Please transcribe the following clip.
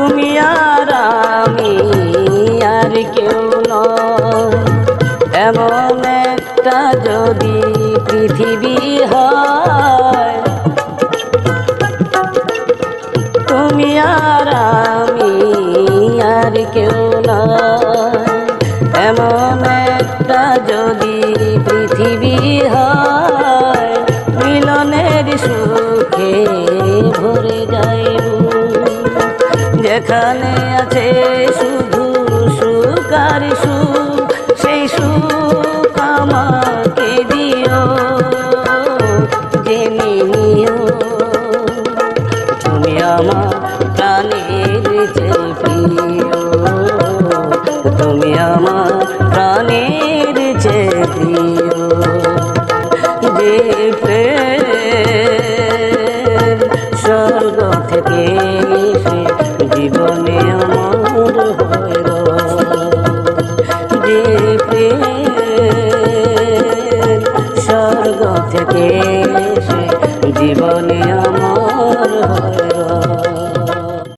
তুমি আর আমি আর কেউ নয়, এমন একটা যদি পৃথিবী হয়। তুমি আর আমি আর কেউ নয়, এমন একটা যদি পৃথিবী হয়। মিলনের সুখে ভরে যাইব, যেখানে আছে শুধু সুখ আর সুখ, সেই সুখ আমাকে দিও, জেনে নিও তুমি আমার প্রাণের চেয়ে প্রিয়, তুমি আমার প্রাণের চেয়ে প্রিয়। যে প্রেম স্বর্গ থেকে এসে জীবনে আমার হয় গো, যে প্রেম স্বর্গ থেকে এসে